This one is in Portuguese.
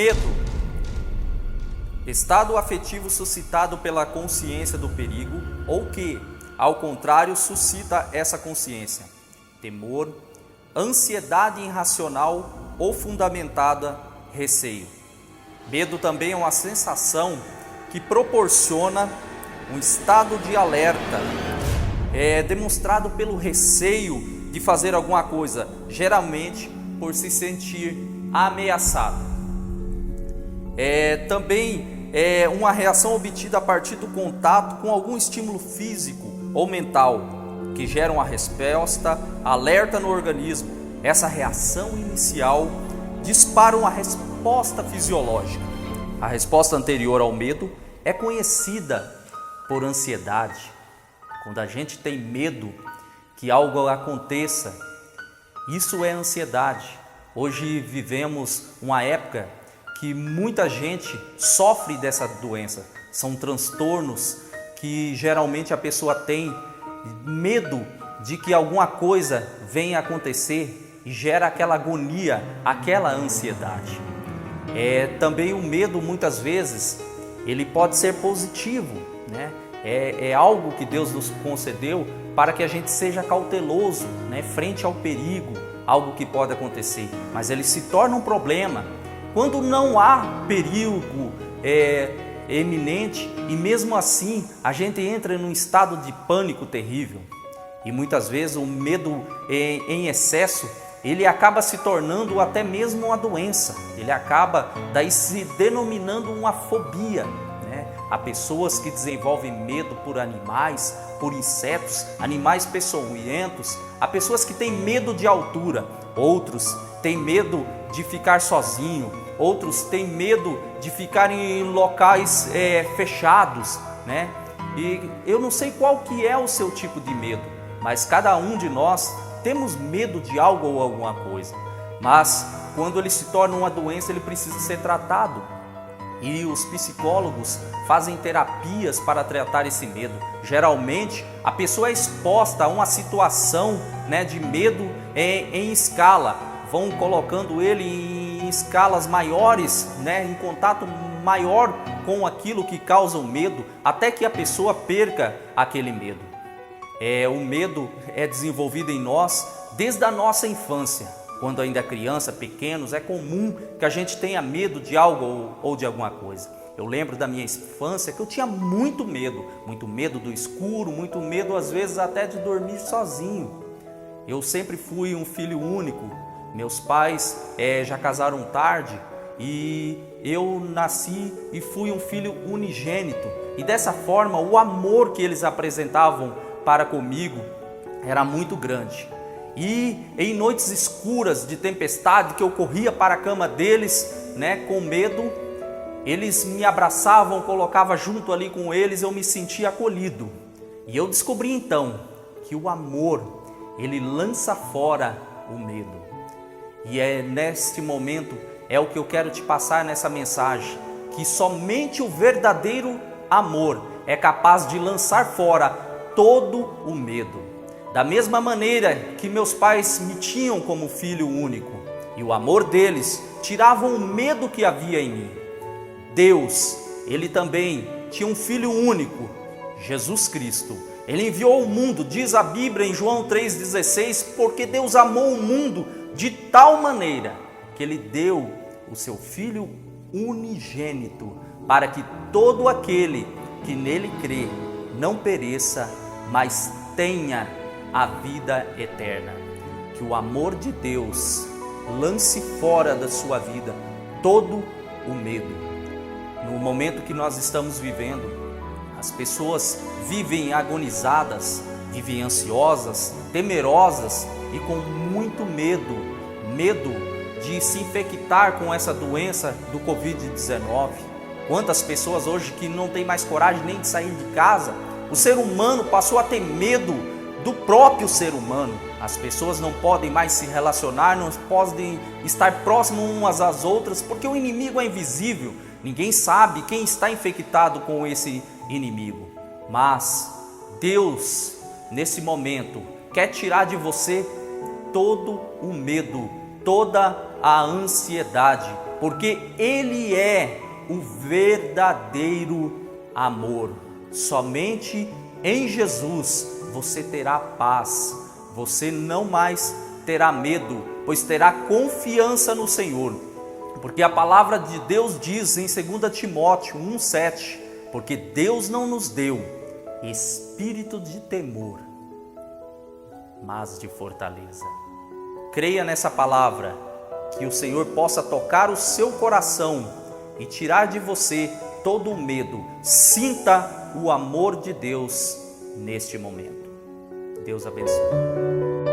Medo. Estado afetivo suscitado pela consciência do perigo ou que, ao contrário, suscita essa consciência. Temor, ansiedade irracional ou fundamentada, receio. Medo também é uma sensação que proporciona um estado de alerta, demonstrado pelo receio de fazer alguma coisa, geralmente por se sentir ameaçado. Também é uma reação obtida a partir do contato com algum estímulo físico ou mental, que gera uma resposta alerta no organismo. Essa reação inicial dispara uma resposta fisiológica. A resposta anterior ao medo é conhecida por ansiedade. Quando a gente tem medo que algo aconteça, isso é ansiedade. Hoje vivemos uma época que muita gente sofre dessa doença. São transtornos que geralmente a pessoa tem medo de que alguma coisa venha a acontecer e gera aquela agonia, aquela ansiedade. Também o medo, muitas vezes, ele pode ser positivo, né? É algo que Deus nos concedeu para que a gente seja cauteloso, né, frente ao perigo, algo que pode acontecer. Mas ele se torna um problema quando não há perigo eminente e mesmo assim a gente entra num estado de pânico terrível. E muitas vezes o medo em excesso, ele acaba se tornando até mesmo uma doença. Ele acaba daí se denominando uma fobia. Há pessoas que desenvolvem medo por animais, por insetos, animais peçonhentos. Há pessoas que têm medo de altura, outros têm medo de ficar sozinho, outros têm medo de ficar em locais fechados, né? E eu não sei qual que é o seu tipo de medo, mas cada um de nós temos medo de algo ou alguma coisa. Mas quando ele se torna uma doença, ele precisa ser tratado. E os psicólogos fazem terapias para tratar esse medo. Geralmente, a pessoa é exposta a uma situação, né, de medo em escala. Vão colocando ele em escalas maiores, né, em contato maior com aquilo que causa o medo, até que a pessoa perca aquele medo. O medo é desenvolvido em nós desde a nossa infância. Quando ainda é criança, pequenos, é comum que a gente tenha medo de algo ou de alguma coisa. Eu lembro da minha infância que eu tinha muito medo do escuro, muito medo às vezes até de dormir sozinho. Eu sempre fui um filho único, meus pais já casaram tarde e eu nasci e fui um filho unigênito. E dessa forma o amor que eles apresentavam para comigo era muito grande. E em noites escuras de tempestade que eu corria para a cama deles, né, com medo, eles me abraçavam, colocava junto ali com eles, eu me sentia acolhido. E eu descobri então que o amor, ele lança fora o medo. E neste momento é o que eu quero te passar nessa mensagem, que somente o verdadeiro amor é capaz de lançar fora todo o medo. Da mesma maneira que meus pais me tinham como filho único e o amor deles tirava o medo que havia em mim, Deus, Ele também tinha um filho único, Jesus Cristo. Ele enviou ao mundo, diz a Bíblia em João 3,16, porque Deus amou o mundo de tal maneira que Ele deu o seu Filho unigênito para que todo aquele que nele crê não pereça, mas tenha a vida eterna. Que o amor de Deus lance fora da sua vida todo o medo. No momento que nós estamos vivendo, as pessoas vivem agonizadas, vivem ansiosas, temerosas e com muito medo de se infectar com essa doença do Covid-19. Quantas pessoas hoje que não têm mais coragem nem de sair de casa. O ser humano passou a ter medo do próprio ser humano. As pessoas não podem mais se relacionar, não podem estar próximas umas às outras, porque o inimigo é invisível. Ninguém sabe quem está infectado com esse inimigo. Mas Deus, nesse momento, quer tirar de você todo o medo, toda a ansiedade, porque Ele é o verdadeiro amor. Somente em Jesus você terá paz, você não mais terá medo, pois terá confiança no Senhor. Porque a palavra de Deus diz em 2 Timóteo 1,7, porque Deus não nos deu espírito de temor, mas de fortaleza. Creia nessa palavra, que o Senhor possa tocar o seu coração e tirar de você todo o medo. Sinta o amor de Deus neste momento. Deus abençoe.